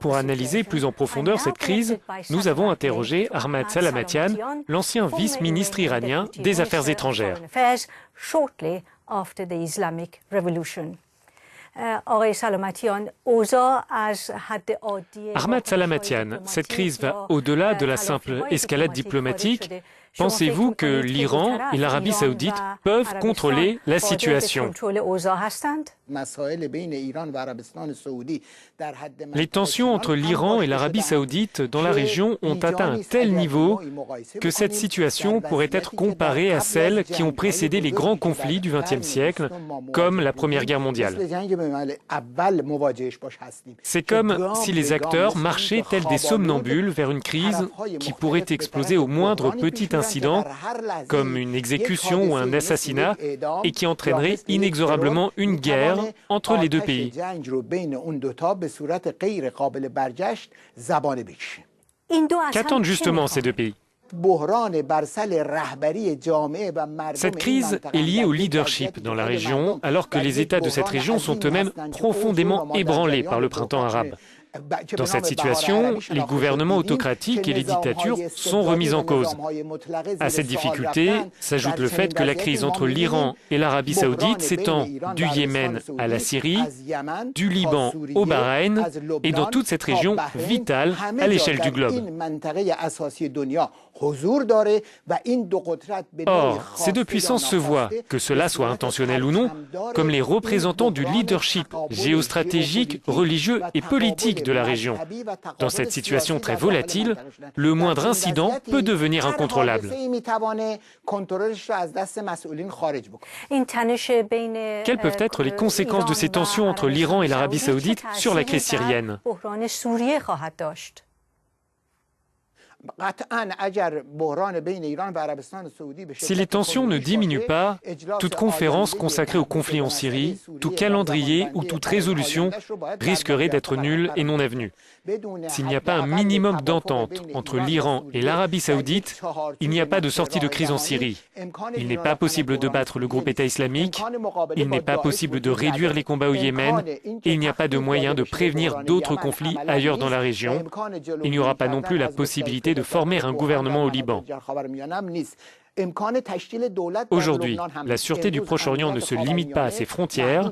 Pour analyser plus en profondeur cette crise, nous avons interrogé Ahmad Salamatian, l'ancien vice-ministre iranien des Affaires étrangères. Ahmad Salamatian, cette crise va au-delà de la simple escalade diplomatique. Pensez-vous que l'Iran et l'Arabie saoudite peuvent contrôler la situation? Les tensions entre l'Iran et l'Arabie saoudite dans la région ont atteint un tel niveau que cette situation pourrait être comparée à celles qui ont précédé les grands conflits du XXe siècle, comme la Première Guerre mondiale. C'est comme si les acteurs marchaient tels des somnambules vers une crise qui pourrait exploser au moindre petit incident, comme une exécution ou un assassinat, et qui entraînerait inexorablement une guerre entre les deux pays. Qu'attendent justement ces deux pays? Cette crise est liée au leadership dans la région, alors que les États de cette région sont eux-mêmes profondément ébranlés par le printemps arabe. Dans cette situation, les gouvernements autocratiques et les dictatures sont remis en cause. À cette difficulté s'ajoute le fait que la crise entre l'Iran et l'Arabie saoudite s'étend du Yémen à la Syrie, du Liban au Bahreïn et dans toute cette région vitale à l'échelle du globe. Or, ces deux puissances se voient, que cela soit intentionnel ou non, comme les représentants du leadership géostratégique, religieux et politique de la région. Dans cette situation très volatile, le moindre incident peut devenir incontrôlable. Quelles peuvent être les conséquences de ces tensions entre l'Iran et l'Arabie saoudite sur la crise syrienne? Si les tensions ne diminuent pas, toute conférence consacrée au conflit en Syrie, tout calendrier ou toute résolution risquerait d'être nulle et non avenue. S'il n'y a pas un minimum d'entente entre l'Iran et l'Arabie saoudite, il n'y a pas de sortie de crise en Syrie. Il n'est pas possible de battre le groupe État islamique, il n'est pas possible de réduire les combats au Yémen, et il n'y a pas de moyen de prévenir d'autres conflits ailleurs dans la région. Il n'y aura pas non plus la possibilité de former un gouvernement au Liban. Aujourd'hui, la sûreté du Proche-Orient ne se limite pas à ses frontières.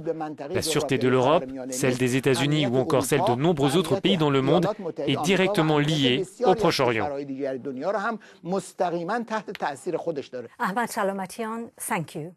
La sûreté de l'Europe, celle des États-Unis ou encore celle de nombreux autres pays dans le monde est directement liée au Proche-Orient. Ahmad Salamatian, thank you.